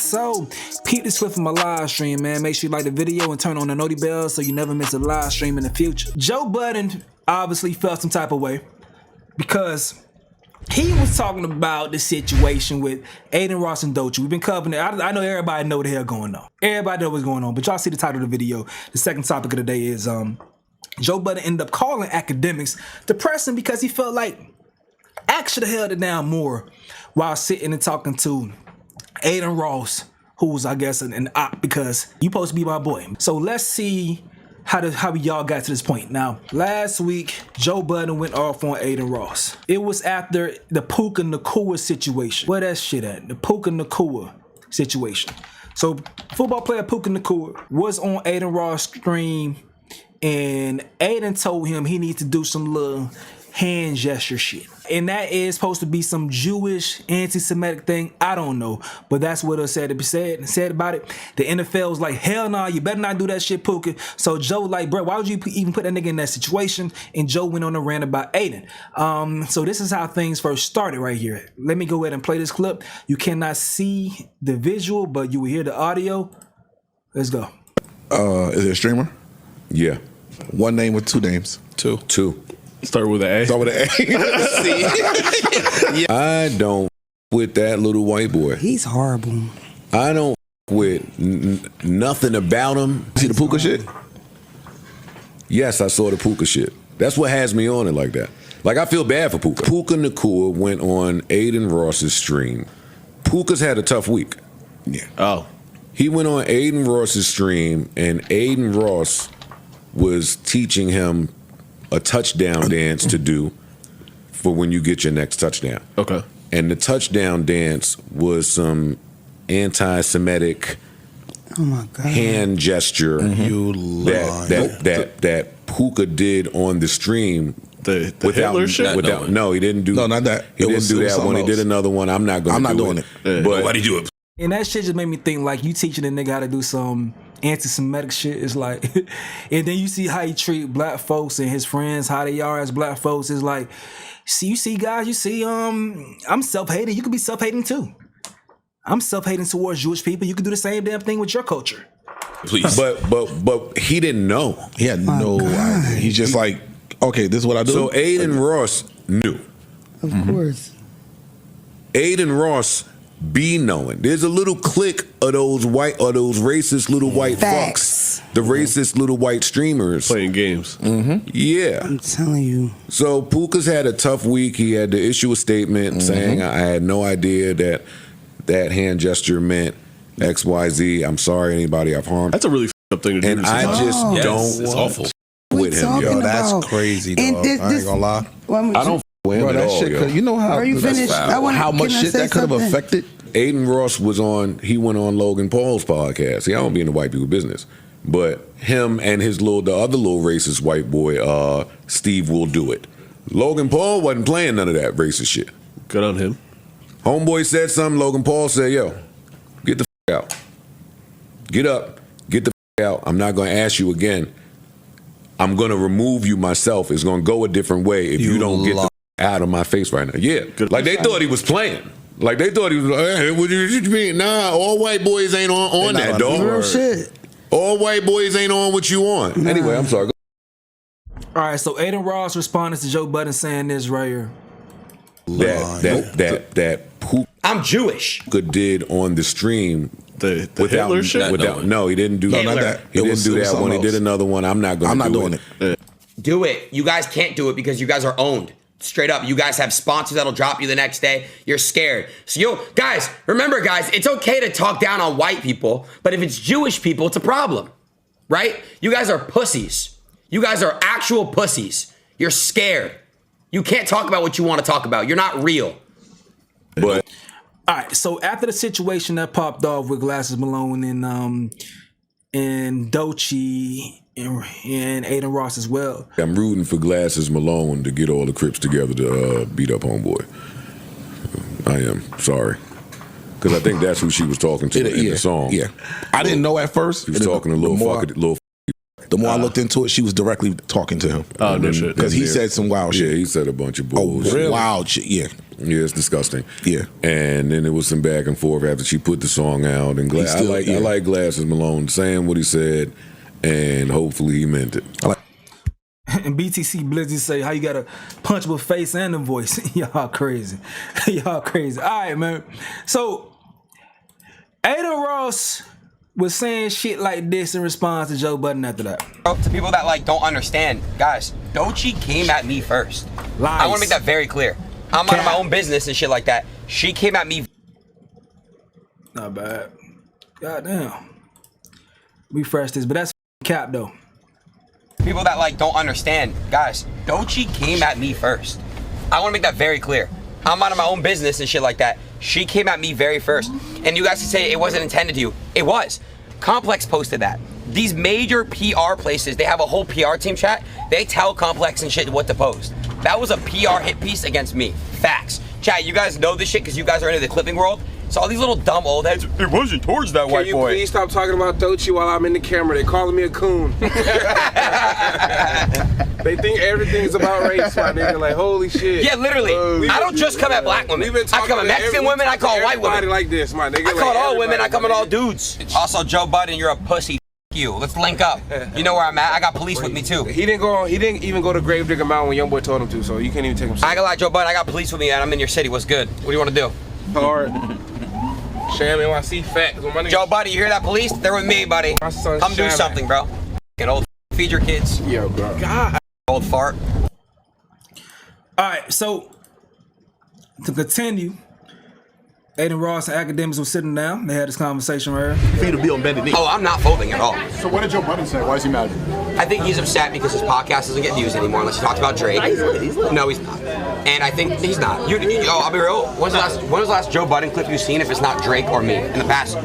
So, peep this clip from my live stream, man. Make sure you like the video and turn on the noti bell so you never miss a live stream in the future. Joe Budden obviously felt some type of way because he was talking about the situation with Adin, Ross, and Doechii. We've been covering it. I know everybody know what the hell going on. Everybody know what's going on. But y'all see the title of the video. The second topic of the day is Joe Budden ended up calling Akademiks depressing because he felt like Ak should have held it down more while sitting and talking to Adin Ross, who's, I guess, an op because you supposed to be my boy. So let's see how y'all got to this point. Now, last week, Joe Budden went off on Adin Ross. It was after the Puka Nacua situation. Where that shit at? The Puka Nacua situation. So, football player Puka Nacua was on Adin Ross' stream, and Adin told him he needs to do some little hand gesture shit. And that is supposed to be some Jewish anti-Semitic thing. I don't know. But that's what it said about it. The NFL was like, hell nah, you better not do that shit, Puka. So Joe like, bro, why would you even put that nigga in that situation? And Joe went on a rant about Adin. So this is how things first started right here. Let me go ahead and play this clip. You cannot see the visual, but you will hear the audio. Let's go. Is it a streamer? Yeah. One name with two names? Two. Start with an A. Start with an A. I don't with that little white boy. He's horrible. I don't with nothing about him. See the Puka shit? Yes, I saw the Puka shit. That's what has me on it like that. Like, I feel bad for Puka. Puka Nacua went on Adin Ross's stream. Puka's had a tough week. Yeah. Oh. He went on Adin Ross's stream, and Adin Ross was teaching him a touchdown dance to do for when you get your next touchdown. Okay. And the touchdown dance was some anti-Semitic hand gesture that Puka did on the stream. The Hitler shit? No, he didn't do. No, not that. He didn't do that one. He did another one. I'm not doing it. Yeah. But Nobody do it. And that shit just made me think, like, you teaching a nigga how to do some anti-Semitic shit. Is like, and then you see how he treat black folks and his friends, how they are as black folks. Is like, you see guys, you see, I'm self-hating. You could be self-hating too. I'm self-hating towards Jewish people. You could do the same damn thing with your culture. Please. But he didn't know. He had no idea. He's just like, okay, this is what I do. So Adin Ross knew. Of course. Adin Ross be knowing. There's a little clique of those racist little white fucks. The racist little white streamers. Playing games. Yeah. I'm telling you. So Puka's had a tough week. He had to issue a statement saying, I had no idea that hand gesture meant XYZ. I'm sorry anybody I've harmed. That's a really up thing to do. And I just don't it's awful. with him. Yo, that's crazy, dog. I ain't gonna lie. I don't with him Bro, at that all, shit, yo. you know how, how much shit that could have affected? Adin Ross he went on Logan Paul's podcast. See, I don't be in the white people business. But him and the other little racist white boy, Steve Will Do It. Logan Paul wasn't playing none of that racist shit. Good on him. Homeboy said something, Logan Paul said, yo, get the out. Get up, get the out. I'm not gonna ask you again. I'm gonna remove you myself. It's gonna go a different way if you don't get the out of my face right now. Yeah. Like they thought he was playing. Like they thought he was like, hey, what you mean? Nah, all white boys ain't on that, dog. Real shit. All white boys ain't on what you on. Nah. Anyway, I'm sorry. All right, so Adin Ross responded to Joe Budden saying this right here. That I'm Jewish. Puka did on the stream. The Hitler shit? No, he didn't do that. He didn't do that one. He did another one. I'm not doing it. Do it. You guys can't do it because you guys are owned. Straight up. You guys have sponsors that'll drop you the next day. You're scared. So guys, remember guys, it's okay to talk down on white people, but if it's Jewish people, it's a problem. Right? You guys are pussies. You guys are actual pussies. You're scared. You can't talk about what you want to talk about. You're not real. But all right, so after the situation that popped off with Glasses Malone and Doechii and Adin Ross as well. I'm rooting for Glasses Malone to get all the Crips together to beat up homeboy. I am sorry, because I think that's who she was talking to in the song. Yeah, I didn't know at first. She was talking to little The more I looked into it, she was directly talking to him. Oh, no shit. Because he said some wild shit. Yeah, he said a bunch of Oh, bullshit. wild shit, yeah. Yeah, it's disgusting. Yeah. And then there was some back and forth after she put the song out. And I like Glasses Malone saying what he said, and hopefully he meant it. And BTC Blizzy say, how you got a punchable face and a voice? Y'all crazy. Y'all crazy. All right, man. So, Adin Ross was saying shit like this in response to Joe Budden after that. To people that like don't understand, guys, Doechii came at me first. Lies. I want to make that very clear. I'm out of my own business and shit like that. She came at me. Not bad. Goddamn. Refresh this, but that's cap though. People that like don't understand, guys, Doechii came at me first. I want to make that very clear. I'm out of my own business and shit like that. She came at me very first. And you guys can say it wasn't intended to you. It was. Complex posted that. These major PR places, they have a whole PR team chat. They tell Complex and shit what to post. That was a PR hit piece against me. Facts. Chat, you guys know this shit because you guys are into the clipping world. So all these little dumb old heads, it wasn't towards that white boy. Can you please stop talking about Doechii while I'm in the camera? They're calling me a coon. They think everything's about race, my nigga. Like, holy shit. Yeah, literally. I don't just come at black women. I come at Mexican women, I call white women. Like this, my nigga. I call all women, I come at all dudes. Also, Joe Budden, you're a pussy. You. Let's link up. You know where I'm at. I got police with me too. He didn't even go to Gravedigger Mountain when Youngboy told him to, so you can't even take him serious. I ain't gonna lie, Joe Budden, I got police with me and I'm in your city. What's good? What do you want to do? Hard. Sham NYC facts. Joe Budden, you hear that police? They're with me, buddy. Come do something, bro. Get old. Feed your kids. Yo, bro. God. Old fart. All right, so to continue, Adin Ross and Akademiks were sitting down. They had this conversation right here. For you to be on bended knee. Oh, I'm not folding at all. So what did Joe Budden say? Why is he mad? I think he's upset because his podcast doesn't get views anymore unless he talks about Drake. He's lit. No, he's not. And I think he's not. I'll be real. When was the last Joe Budden clip you've seen if it's not Drake or me in the past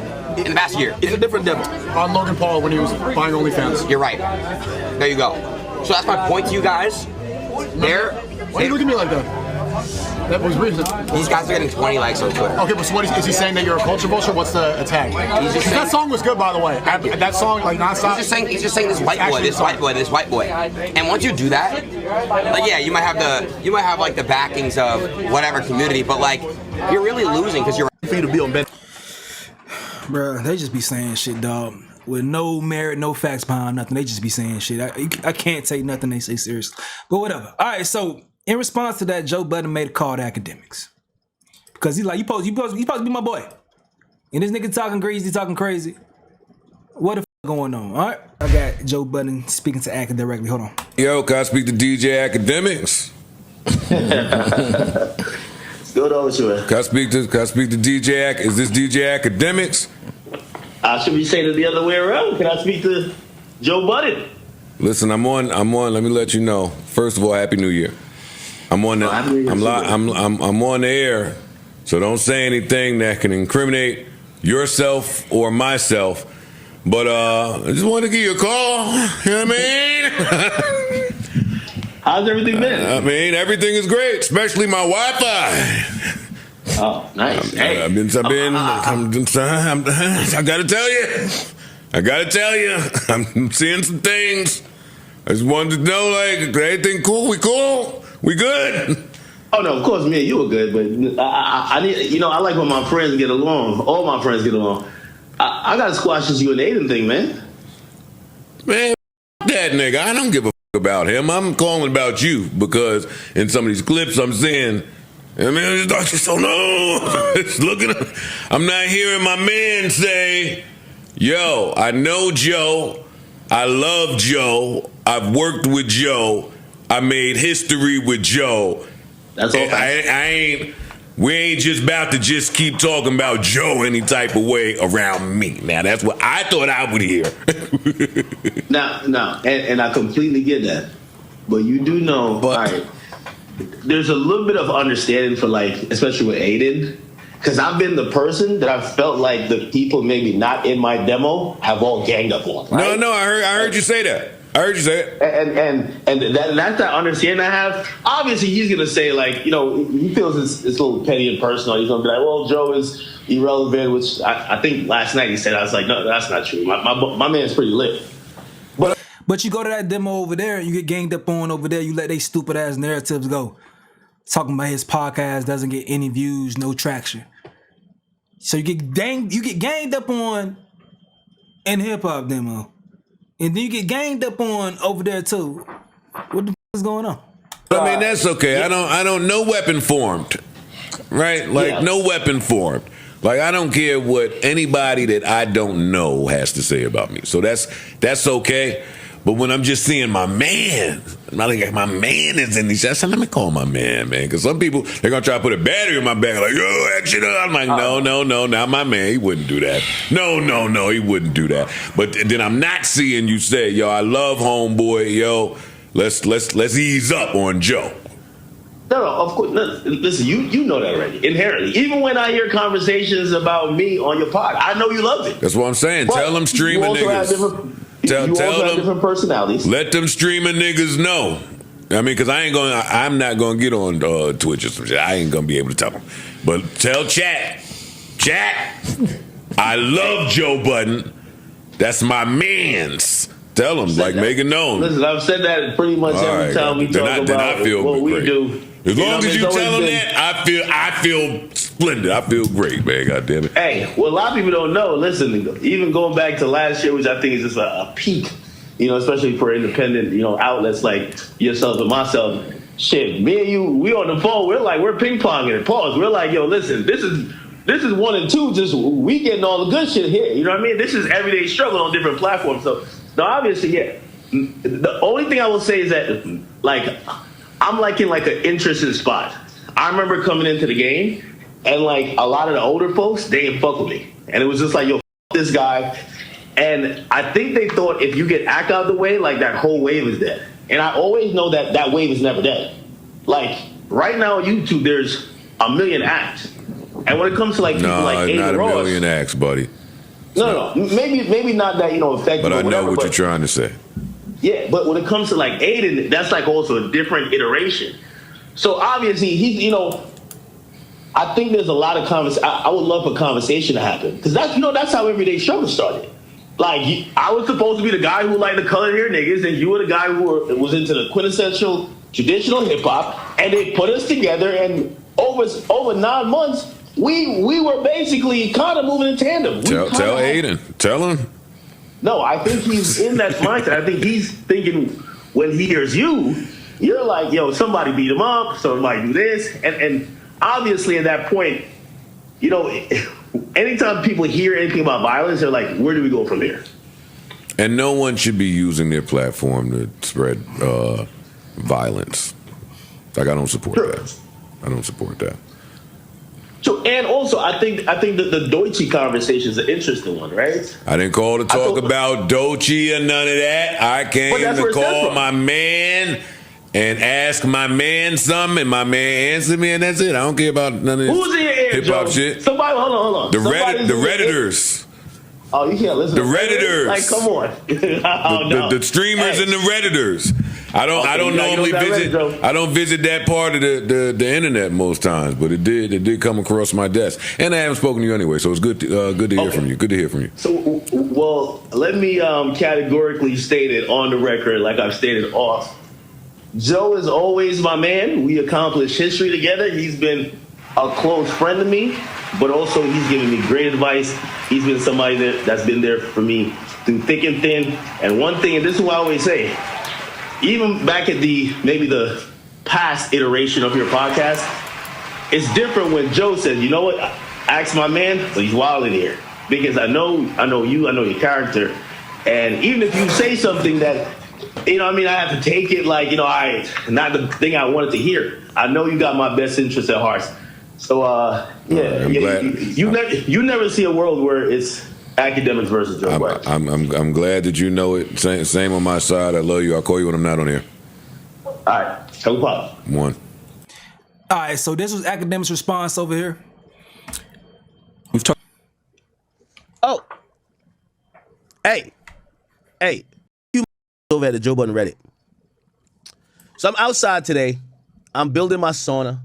year? It's a different devil. On Logan Paul when he was buying OnlyFans. You're right. There you go. So that's my point to you guys. Why are you looking at me like that? That was recent. These guys are getting 20 likes on Twitter. Okay, but so what is he saying that you're a culture vulture? What's the attack? He's just saying, that song was good, by the way. That song, like nonstop. He's just saying this white boy. And once you do that, like yeah, you might have like the backings of whatever community, but like you're really losing because you're. For you to be on bed. Bruh, they just be saying shit, dog. With no merit, no facts behind nothing. They just be saying shit. I can't take nothing they say seriously. But whatever. All right, so in response to that, Joe Budden made a call to Akademiks. Because he's like, you supposed to be my boy. And this nigga talking crazy. What the f going on? All right. I got Joe Budden speaking to Akademiks directly. Hold on. Yo, can I speak to DJ Akademiks? Good old shit. Can I speak to DJ Is this DJ Akademiks? Should we say it the other way around? Can I speak to Joe Budden? Listen, I'm on. Let me let you know. First of all, Happy New Year. I'm on the air, so don't say anything that can incriminate yourself or myself. But I just wanted to give you a call. You know what I mean? How's everything been? I mean, everything is great, especially my Wi-Fi. Oh, nice. Hey. I gotta tell you, I'm seeing some things. I just wanted to know, like, everything cool? We good? Oh no, of course, me and you were good, but I need, I like when my friends get along. All my friends get along. I gotta squash this you and Adin thing, man. Man, that nigga, I don't give a about him. I'm calling about you because in some of these clips I'm seeing. I mean, I just don't know. It's I'm not hearing my man say, yo, I know Joe. I love Joe. I've worked with Joe. I made history with Joe. That's all. We ain't just about to just keep talking about Joe any type of way around me. Now, that's what I thought I would hear. No, and I completely get that. But you do know, all right, there's a little bit of understanding for, like, especially with Adin, because I've been the person that I've felt like the people maybe not in my demo have all ganged up on. Right? No, I heard you say that. I heard you say it. And that's that understanding I have. Obviously, he's going to say, like, he feels it's a little petty and personal. He's going to be like, well, Joe is irrelevant, which I think last night he said, I was like, no, that's not true. My man's pretty lit. But But you go to that demo over there, you get ganged up on over there, you let they stupid ass narratives go. Talking about his podcast doesn't get any views, no traction. So you get ganged up on in hip hop demo. And then you get ganged up on over there too. What the f is going on? I mean, that's okay. I don't no weapon formed. Right? Like no weapon formed. Like I don't care what anybody that I don't know has to say about me. So that's okay. But when I'm just seeing my man, my man is in these shots, let me call my man, because some people, they're going to try to put a battery in my back, like, yo, action. I'm like, no, not my man. He wouldn't do that. No, he wouldn't do that. But then I'm not seeing you say, yo, I love homeboy, yo, let's ease up on Joe. No, of course. No, listen, you know that already, inherently. Even when I hear conversations about me on your pod, I know you love it. That's what I'm saying. But tell them streaming niggas. Tell them different personalities. Let them streaming niggas know. I mean, because I'm not gonna get on Twitch or some shit. I ain't gonna be able to tell them. But tell chat, I love Joe Budden. That's my man's. Tell them, like, make it known. Listen, I've said that pretty much every time we talk about what we do. As long as you tell them that, I feel splendid. I feel great, man. God damn it. Hey, well, a lot of people don't know. Listen, even going back to last year, which I think is just a peak, especially for independent, outlets like yourself and myself. Shit, me and you, we on the phone. We're ping ponging it. Pause. We're like, yo, listen, this is 1 and 2. Just we getting all the good shit here. You know what I mean? This is everyday struggle on different platforms. So, now obviously, yeah. The only thing I will say is that, like, I'm like in like an interesting spot. I remember coming into the game and like a lot of the older folks, they didn't fuck with me. And it was just like, yo, f this guy. And I think they thought if you get act out of the way, like that whole wave is dead. And I always know that wave is never dead. Like right now on YouTube, there's a million acts. And when it comes to like people like Adin not Ross, a million acts, buddy. No. Maybe not that, effective. But I know whatever, what you're trying to say. Yeah, but when it comes to like Adin, that's like also a different iteration. So obviously he's, I think there's a lot of I would love a conversation to happen because that's how everyday struggle started. Like I was supposed to be the guy who liked the colored hair niggas, and you were the guy who was into the quintessential traditional hip hop, and they put us together, and over 9 months we were basically kind of moving in tandem. Tell Adin, tell him. No, I think he's in that mindset. I think he's thinking when he hears you're like, yo, somebody beat him up, somebody do this. And obviously at that point, anytime people hear anything about violence, they're like, where do we go from here? And no one should be using their platform to spread violence. Like, I don't support that. I don't support that. So, and also, I think that the Deutsche conversation is an interesting one, right? I didn't call to talk about Doechii or none of that. I came to call my man and ask my man something, and my man answered me, and that's it. I don't care about none of this Who's in your ear, hip hop Joe? shit. Somebody, hold on. The Redditors. Oh, you can't listen. The Redditors. Like, come on. The streamers and the Redditors. I don't normally visit. I don't visit that part of the internet most times, but it did come across my desk, and I haven't spoken to you anyway, so it's good to hear from you. Good to hear from you. So, well, let me categorically state it on the record, like I've stated off. Joe is always my man. We accomplished history together. He's been a close friend to me, but also he's given me great advice. He's been somebody that's been there for me through thick and thin. And one thing, and this is what I always say, even back at maybe the past iteration of your podcast, it's different when Joe says, you know what, ask my man, but he's wild in here. Because I know you, I know your character. And even if you say something that, I have to take it like, not the thing I wanted to hear. I know you got my best interest at heart. So, you never see a world where it's Akademiks versus Joe Budden. I'm glad that you know it. Same on my side. I love you. I'll call you when I'm not on here. All right. Come pop. One. All right, so this was Akademiks' response over here. We've talked. Oh. Hey. You over at the Joe Budden Reddit. So I'm outside today. I'm building my sauna.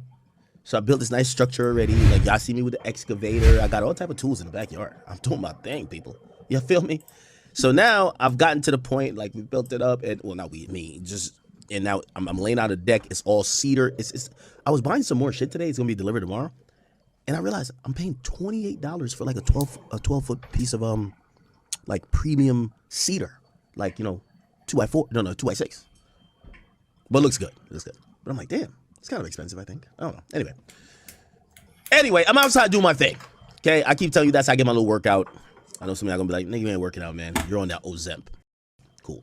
So I built this nice structure already. Like, y'all see me with the excavator. I got all type of tools in the backyard. I'm doing my thing, people. You feel me? So now I've gotten to the point, like we built it up, and well, not me, and now I'm laying out a deck. It's all cedar. I was buying some more shit today. It's gonna be delivered tomorrow, and I realized I'm paying $28 for like a 12-foot piece of like premium cedar, like 2x4, no 2x6, but it looks good. But I'm like, damn, it's kind of expensive. I think I don't know. Anyway, I'm outside doing my thing. Okay, I keep telling you that's how I get my little workout. I know some of y'all gonna be like, nigga, you ain't working out, man. You're on that Ozemp. Cool.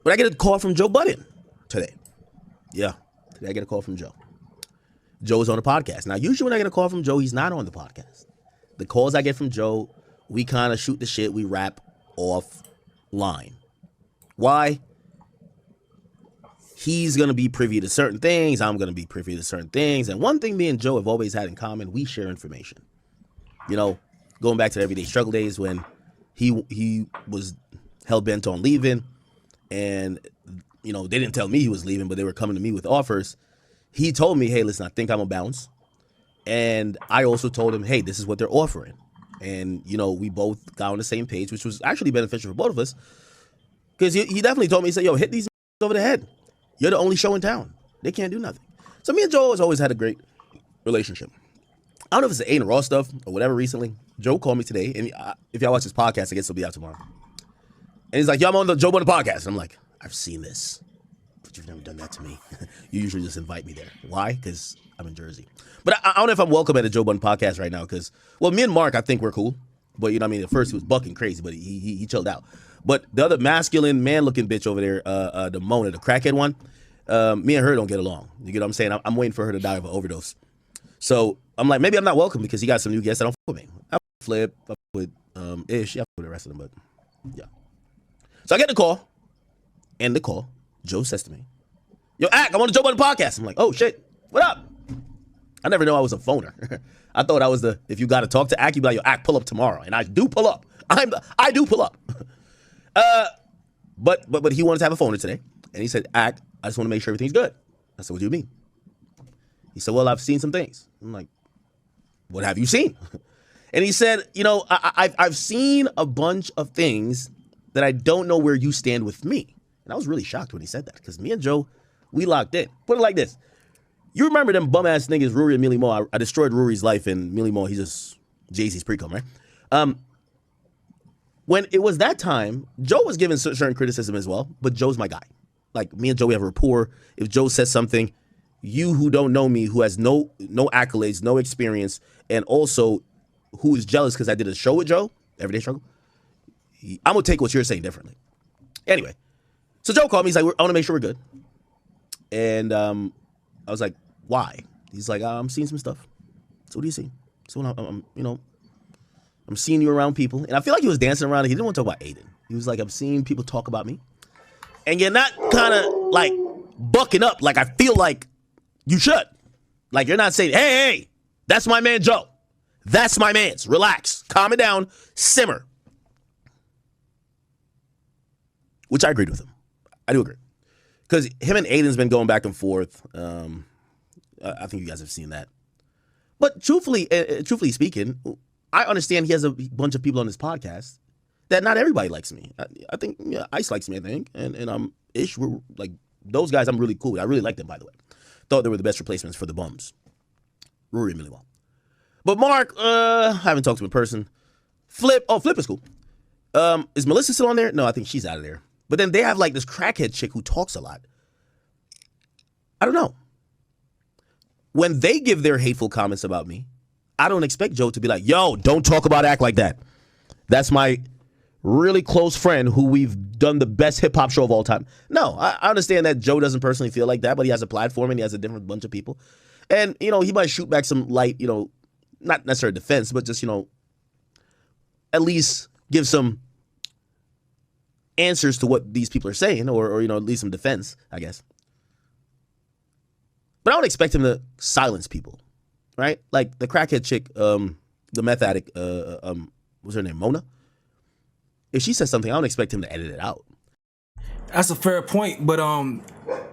But I get a call from Joe Budden today. Yeah, today I get a call from Joe. Joe's on the podcast. Now, usually when I get a call from Joe, he's not on the podcast. The calls I get from Joe, we kind of shoot the shit. We rap offline. Why? He's going to be privy to certain things. I'm going to be privy to certain things. And one thing me and Joe have always had in common, we share information. Going back to the everyday struggle days when he was hell-bent on leaving and, they didn't tell me he was leaving, but they were coming to me with offers. He told me, hey, listen, I think I'm going to bounce. And I also told him, hey, this is what they're offering. And, we both got on the same page, which was actually beneficial for both of us. Because he definitely told me, he said, yo, hit these over the head. You're the only show in town. They can't do nothing. So me and Joe has always had a great relationship. I don't know if it's the Aiden Raw stuff or whatever recently. Joe called me today, and if y'all watch this podcast, I guess it'll be out tomorrow. And he's like, yo, I'm on the Joe Budden podcast. And I'm like, I've seen this, but you've never done that to me. You usually just invite me there. Why? Because I'm in Jersey. But I don't know if I'm welcome at the Joe Budden podcast right now because, well, me and Mark, I think we're cool. But, at first he was bucking crazy, but he chilled out. But the other masculine, man-looking bitch over there, the Mona, the crackhead one, me and her don't get along. You get what I'm saying? I'm waiting for her to die of an overdose. So I'm like, maybe I'm not welcome because he got some new guests that don't fuck with me. I Flip, I with Ish, I with the rest of them, but yeah. So I get the call, and the call, Joe says to me, yo, Ak, I'm on the Joe Budden podcast. I'm like, oh shit, what up? I never know I was a phoner. I thought I was if you got to talk to Ak, you'd be like, yo, Ak, pull up tomorrow. And I do pull up. I do pull up. But he wanted to have a phoner today. And he said, Ak, I just want to make sure everything's good. I said, what do you mean? He said, well, I've seen some things. I'm like, what have you seen? And he said, I've seen a bunch of things that I don't know where you stand with me. And I was really shocked when he said that because me and Joe, we locked in. Put it like this. You remember them bum-ass niggas, Rory and Millie Mo. I destroyed Rory's life, and Millie Mo, he's just Jay-Z's pre-com, right? When it was that time, Joe was given certain criticism as well, but Joe's my guy. Like, me and Joe, we have a rapport. If Joe says something, you who don't know me, who has no accolades, no experience, and also who is jealous because I did a show with Joe, Everyday Struggle, I'm going to take what you're saying differently. Anyway, so Joe called me. He's like, I want to make sure we're good. And I was like, why? He's like, I'm seeing some stuff. So what do you see? So I'm seeing you around people. And I feel like he was dancing around. He didn't want to talk about Adin. He was like, I'm seeing people talk about me. And you're not kind of like bucking up like I feel like you should. Like you're not saying, hey, that's my man Joe. That's my man's. Relax. Calm it down. Simmer. Which I agreed with him. I do agree. Because him and Aiden's been going back and forth. I think you guys have seen that. But truthfully speaking, I understand he has a bunch of people on his podcast that not everybody likes me. I think Ice likes me, I think. And Ish, we're like, those guys I'm really cool with. I really like them, by the way. Thought they were the best replacements for the bums. Rory and really well. But Mark, I haven't talked to him in person. Flip is cool. Is Melissa still on there? No, I think she's out of there. But then they have like this crackhead chick who talks a lot. I don't know. When they give their hateful comments about me, I don't expect Joe to be like, yo, don't talk about Act like that. That's my really close friend who we've done the best hip hop show of all time. No, I understand that Joe doesn't personally feel like that, but he has a platform and he has a different bunch of people. And, he might shoot back some light, not necessarily defense, but just, at least give some answers to what these people are saying or at least some defense, I guess. But I don't expect him to silence people, right? Like the crackhead chick, the meth addict, what's her name, Mona? If she says something, I don't expect him to edit it out. That's a fair point, but I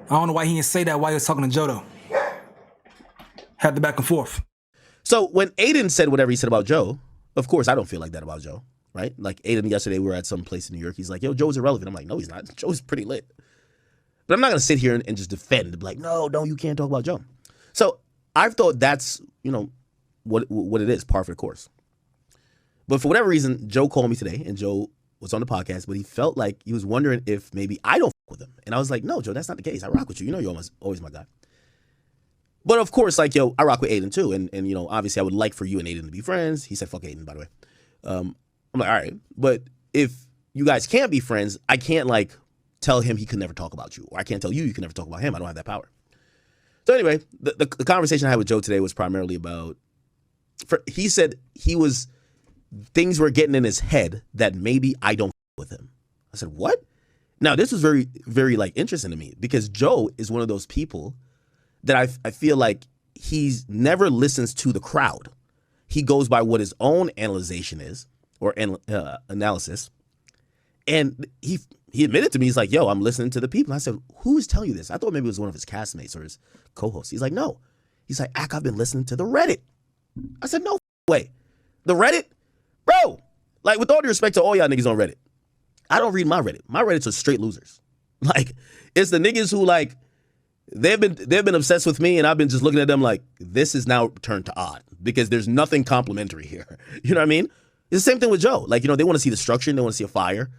don't know why he didn't say that while he was talking to Joe, though. Had the back and forth. So when Aiden said whatever he said about Joe, of course I don't feel like that about Joe, right? Like Adin yesterday, we were at some place in New York. He's like, yo, Joe's irrelevant. I'm like, no, he's not. Joe's pretty lit. But I'm not going to sit here and just defend and be like, no, you can't talk about Joe. So I've thought that's, what it is, par for the course. But for whatever reason, Joe called me today, and Joe was on the podcast, but he felt like he was wondering if maybe I don't fuck with him. And I was like, no, Joe, that's not the case. I rock with you. You know you're always my guy. But of course, like, I rock with Adin too. And obviously I would like for you and Adin to be friends. He said, fuck Adin, by the way. I'm like, all right. But if you guys can't be friends, I can't, like, tell him he could never talk about you. Or I can't tell you can never talk about him. I don't have that power. So anyway, the conversation I had with Joe today was primarily about, he said things were getting in his head that maybe I don't with him. I said, what? Now, this was very, very, like, interesting to me because Joe is one of those people that I feel like he's never listens to the crowd. He goes by what his own analyzation is or analysis. And he admitted to me, he's like, yo, I'm listening to the people. And I said, who is telling you this? I thought maybe it was one of his castmates or his co-hosts. He's like, no. He's like, I've been listening to the Reddit. I said, no way. The Reddit? Bro, like, with all due respect to all y'all niggas on Reddit, I don't read my Reddit. My Reddits are straight losers. Like, it's the niggas who, like, they've been obsessed with me, and I've been just looking at them like, this is now turned to odd because there's nothing complimentary here. You know what I mean? It's the same thing with Joe. Like, they want to see destruction. They want to see a fire.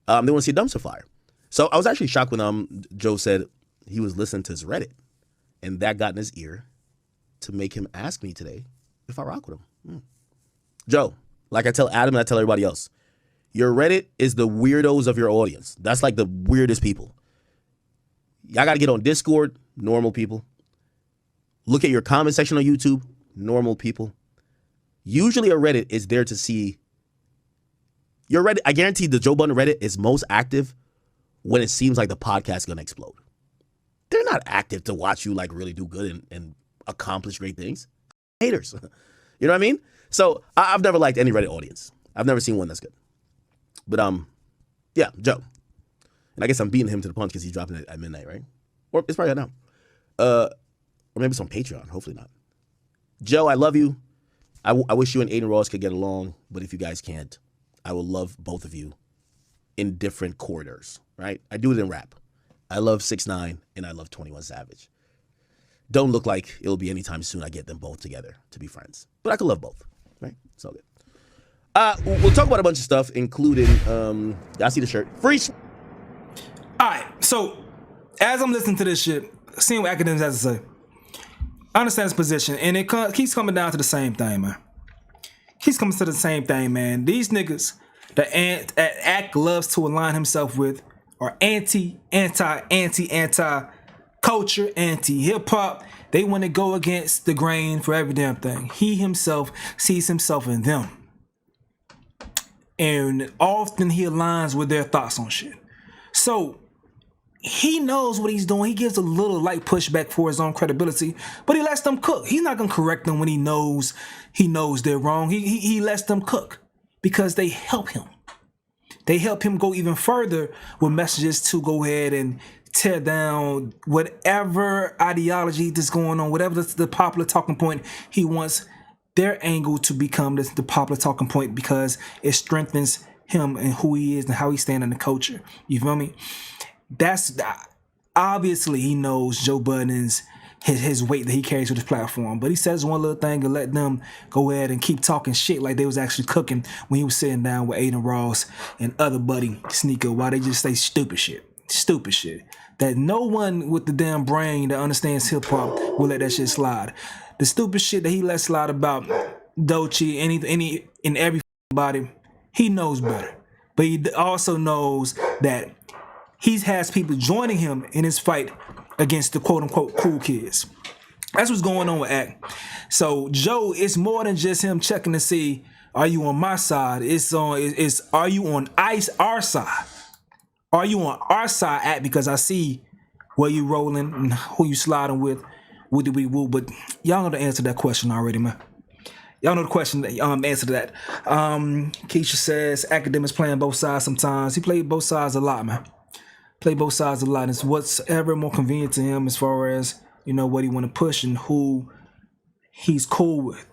They want to see a dumpster fire. So I was actually shocked when Joe said he was listening to his Reddit, and that got in his ear to make him ask me today if I rock with him. Joe, like I tell Adam and I tell everybody else, your Reddit is the weirdos of your audience. That's like the weirdest people. Y'all got to get on Discord, normal people. Look at your comment section on YouTube, normal people. Usually a Reddit is there to see your Reddit. I guarantee the Joe Budden Reddit is most active when it seems like the podcast is going to explode. They're not active to watch you like really do good and accomplish great things. Haters. You know what I mean? So I've never liked any Reddit audience. I've never seen one that's good. But yeah, Joe. And I guess I'm beating him to the punch because he's dropping it at midnight, right? Or it's probably out now. Or maybe it's on Patreon. Hopefully not. Joe, I love you. I wish you and Adin Ross could get along, but if you guys can't, I will love both of you in different corridors, right? I do it in rap. I love 6ix9ine and I love 21 Savage. Don't look like it'll be anytime soon I get them both together to be friends. But I can love both, right? It's all good. We'll talk about a bunch of stuff, including, I see the shirt. Free. All right, so as I'm listening to this shit, seeing what Akademiks has to say, I understand his position, and it keeps coming down to the same thing, man. Keeps coming to the same thing, man. These niggas that Ak loves to align himself with are anti culture, anti-hip-hop. They want to go against the grain for every damn thing. He himself sees himself in them. And often he aligns with their thoughts on shit. So he knows what he's doing. He gives a little light pushback for his own credibility, but he lets them cook. He's not gonna correct them when he knows they're wrong. He lets them cook because they help him. They help him go even further with messages to go ahead and tear down whatever ideology that's going on, whatever the popular talking point he wants their angle to become the popular talking point because it strengthens him and who he is and how he stands in the culture. You feel me? That's obviously he knows Joe Budden's his weight that he carries with his platform, but he says one little thing and let them go ahead and keep talking shit like they was actually cooking when he was sitting down with Adin Ross and other buddy Sneaker while they just say stupid shit that no one with the damn brain that understands hip hop will let that shit slide. The stupid shit that he let slide about Doechii, any and everybody, he knows better, but he also knows that he has people joining him in his fight against the quote-unquote cool kids. That's what's going on with Ak. So Joe, it's more than just him checking to see, are you on my side? It's are you on our side? Are you on our side, Ak? Because I see where you rolling and who you sliding with. Woo. But y'all know the answer to that question already, man. Y'all know the question, answer to that. Keisha says Akademiks playing both sides sometimes. He played both sides a lot, man. Play both sides a lot. It's whatever more convenient to him as far as, what he want to push and who he's cool with.